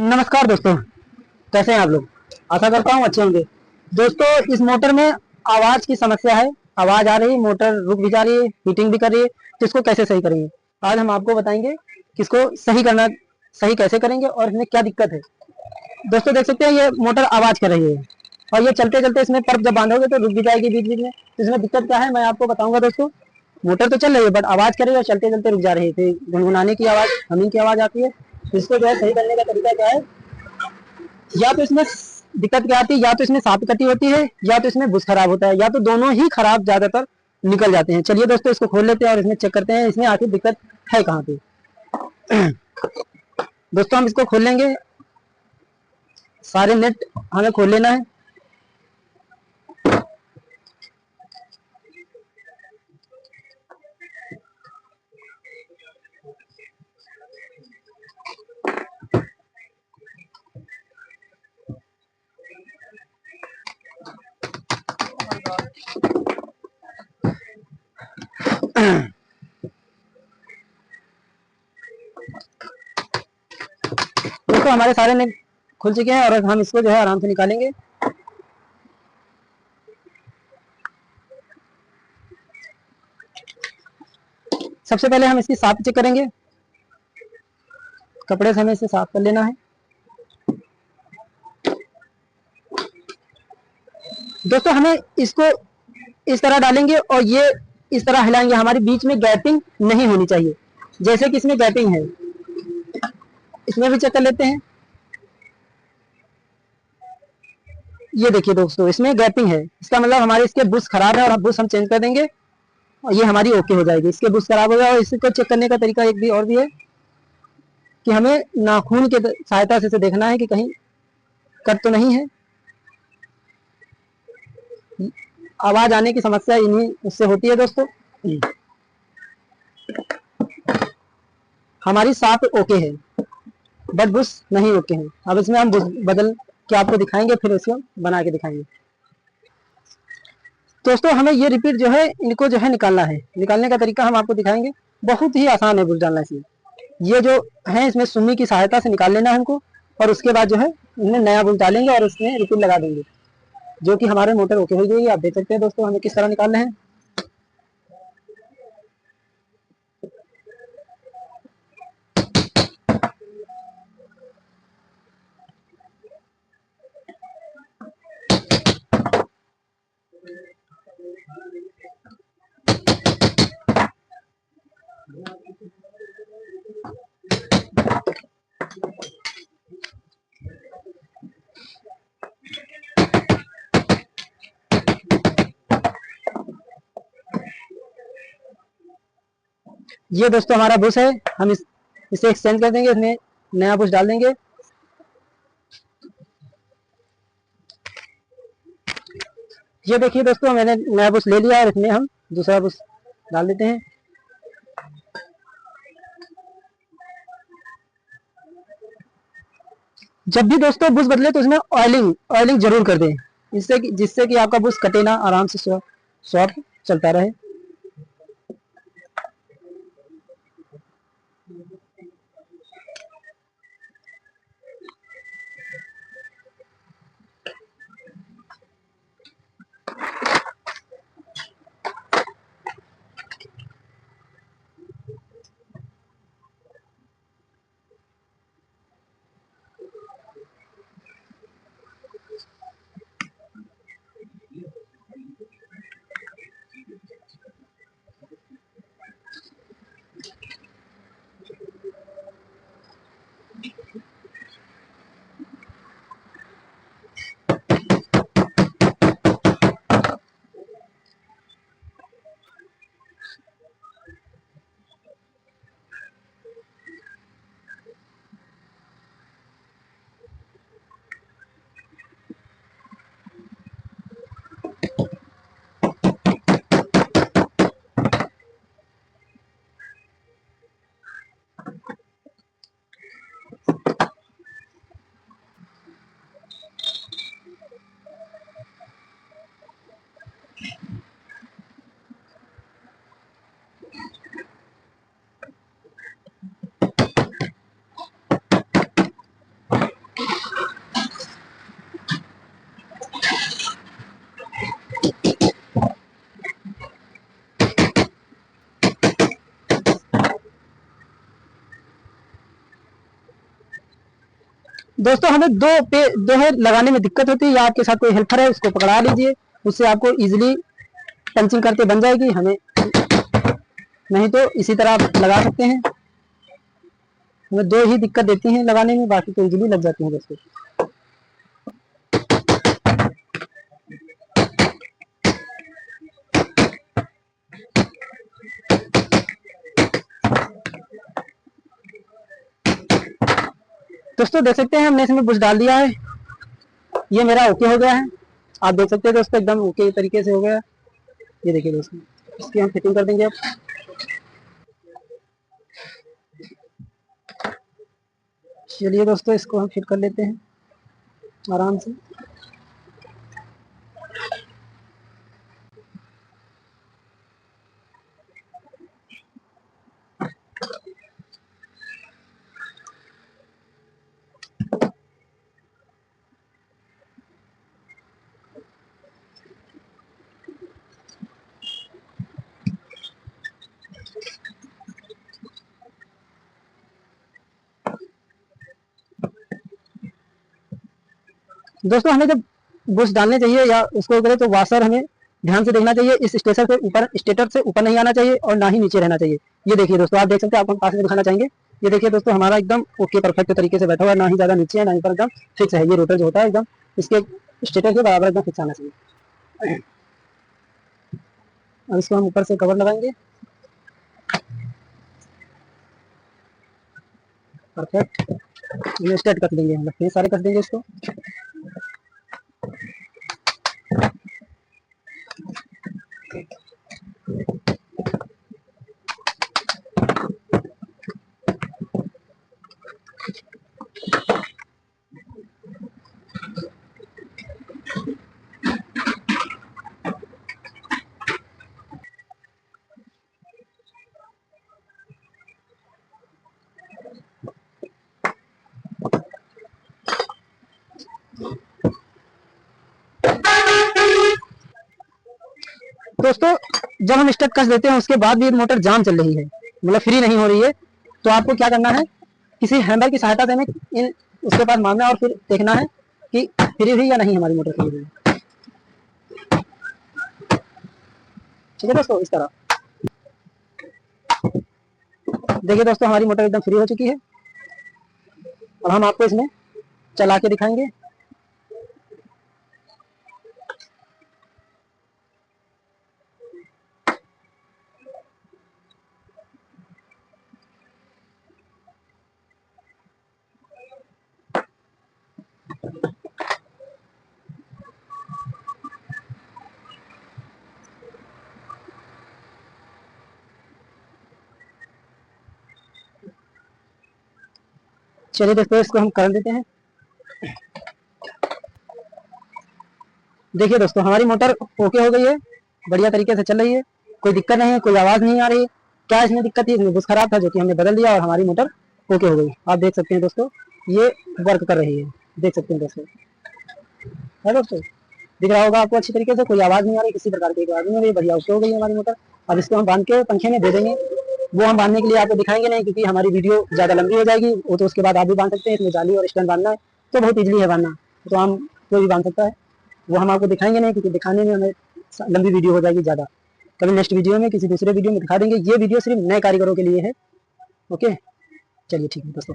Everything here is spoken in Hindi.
नमस्कार दोस्तों, कैसे हैं आप लोग। आशा करता हूँ अच्छे होंगे। दोस्तों, इस मोटर में आवाज की समस्या है। आवाज आ रही, मोटर रुक भी जा रही है, हीटिंग भी कर रही है। तो इसको कैसे सही करेंगे, आज हम आपको बताएंगे कि इसको सही करना, सही कैसे करेंगे और इसमें क्या दिक्कत है। दोस्तों देख सकते हैं, ये मोटर आवाज कर रही है और ये चलते चलते इसमें पर्प जब बांधोगे तो रुक भी जाएगी बीच बीच में। तो इसमें दिक्कत क्या है मैं आपको बताऊंगा दोस्तों। मोटर तो चल रही है बट आवाज कर रही है और चलते चलते रुक जा रही है, तो गुनगुनाने की आवाज, हमिंग की आवाज आती है। इसको जो है सही करने का तरीका क्या है, या तो इसमें दिक्कत क्या आती है, या तो इसमें सांप कटी होती है, या तो इसमें बुश खराब होता है, या तो दोनों ही खराब ज्यादातर निकल जाते हैं। चलिए दोस्तों, इसको खोल लेते हैं और इसमें चेक करते हैं इसमें आखिर दिक्कत है कहाँ पे। दोस्तों हम इसको खोल लेंगे, सारे नेट हमें खोल लेना है। दोस्तों हमारे सारे नेट खुल चुके हैं और हम इसको जो है आराम से निकालेंगे। सबसे पहले हम इसकी साफ चेक करेंगे, कपड़े से हमें इसे साफ कर लेना है। दोस्तों हमें इसको इस तरह डालेंगे और ये इस तरह हिलाएंगे, हमारे बीच में गैपिंग नहीं होनी चाहिए। जैसे कि इसमें गैपिंग है, इसमें भी चेक कर लेते हैं। ये देखिए दोस्तों, इसमें गैपिंग है, इसका मतलब हमारे इसके बुश खराब है और अब बुश हम चेंज कर देंगे और ये हमारी ओके हो जाएगी। इसके बुश खराब हो गया। और इसको चेक करने का तरीका एक भी और भी है कि हमें नाखून के सहायता से देखना है कि कहीं कट तो नहीं है। आवाज आने की समस्या इन्हीं उससे होती है दोस्तों। हमारी साफ ओके है बट बुश नहीं ओके है। अब इसमें हम बुश बदल के आपको दिखाएंगे, फिर इसको बना के दिखाएंगे। दोस्तों हमें ये रिपीट जो है इनको जो है निकालना है। निकालने का तरीका हम आपको दिखाएंगे, बहुत ही आसान है बुश डालना इसमें। ये जो है इसमें सुन्नी की सहायता से निकाल लेना है हमको और उसके बाद जो है इन्हें नया बुश डालेंगे और उसमें रिपीट लगा देंगे, जो कि हमारे मोटर ओके हो जाएगी। आप देख सकते हैं दोस्तों हमें किस तरह निकालना है। ये दोस्तों हमारा बुश है, हम इसे एक्सचेंज कर देंगे, इसमें नया बुश डाल देंगे। ये देखिए दोस्तों, मैंने नया बुश ले लिया और इसमें हम दूसरा बुश डाल देते हैं। जब भी दोस्तों बुश बदले तो उसमें ऑयलिंग ऑयलिंग जरूर कर दें, जिससे कि आपका बुश कटे ना, आराम से सॉफ्ट चलता रहे। दोस्तों हमें दो है लगाने में दिक्कत होती है, या आपके साथ कोई हेल्पर है उसको पकड़ा लीजिए, उससे आपको इजीली पंचिंग करके बन जाएगी। हमें नहीं तो इसी तरह आप लगा सकते हैं। हमें दो ही दिक्कत देती हैं लगाने में, बाकी तो इजीली लग जाती हैं दोस्तों। दोस्तों देख सकते हैं हमने इसमें बुश डाल दिया है, ये मेरा ओके हो गया है। आप देख सकते हैं दोस्तों एकदम ओके तरीके से हो गया। ये देखिए दोस्तों, इसकी हम फिटिंग कर देंगे अब। चलिए दोस्तों इसको हम फिट कर लेते हैं आराम से। दोस्तों हमें जब बुश डालने चाहिए या उसको करें तो वाशर हमें ध्यान से देखना चाहिए, इस स्टेटर से ऊपर नहीं आना चाहिए और ना ही नीचे रहना चाहिए। ये देखिए दोस्तों, आप देख सकते हैं, आपको पास में दिखाना चाहेंगे। ये देखिए दोस्तों हमारा एकदम ओके परफेक्ट तरीके से बैठा हुआ है, ना ही ज्यादा नीचे है ना ही पर, एकदम फिक्स है। ये रोटर जो होता है एकदम इसके स्टेटर के बराबर एकदम फिक्स आना चाहिए। अब इसको हम ऊपर से कवर लगाएंगे, परफेक्ट। स्टार्ट कर देंगे, हम लगते हैं सारे कर देंगे इसको। दोस्तों जब हम स्टार्ट कस देते हैं उसके बाद भी मोटर जाम चल रही है, मतलब फ्री नहीं हो रही है, तो आपको क्या करना है, किसी हैमर की सहायता से हमें इन उसके पास मारना है और फिर देखना है कि फ्री हुई या नहीं हमारी मोटर फ्री हुई। ठीक है दोस्तों, इस तरह देखिए दोस्तों हमारी मोटर एकदम फ्री हो चुकी है। अब हम आपको इसमें चला के दिखाएंगे। चलिए दोस्तों इसको हम कर देते हैं। देखिए दोस्तों हमारी मोटर ओके हो गई है, बढ़िया तरीके से चल रही है, कोई दिक्कत नहीं है, कोई आवाज नहीं आ रही है। क्या इसमें दिक्कत थी, इसमें बुश खराब था जो कि हमने बदल दिया और हमारी मोटर ओके हो गई। आप देख सकते हैं दोस्तों ये वर्क कर रही है, देख सकते हैं दोस्तों, है दोस्तों दिख रहा होगा आपको अच्छी तरीके से, कोई आवाज नहीं आ रही, किसी प्रकार की आवाज नहीं आ रही, बढ़िया ओके हो गई हमारी मोटर। अब इसको हम बांध के पंखे में दे देंगे। वो हम बांधने के लिए आपको दिखाएंगे नहीं क्योंकि हमारी वीडियो ज्यादा लंबी हो जाएगी, वो तो उसके बाद आप भी बांध सकते हैं। इसमें जाली और स्टैंड बांधना है तो बहुत इजीली है बांधना, तो हम कोई भी बांध सकता है। वो हम आपको दिखाएंगे नहीं क्योंकि दिखाने में हमें लंबी वीडियो हो जाएगी ज़्यादा। कभी नेक्स्ट वीडियो में किसी दूसरे वीडियो में दिखा देंगे। ये वीडियो सिर्फ नए कारीगरों के लिए है। ओके चलिए ठीक है दोस्तों।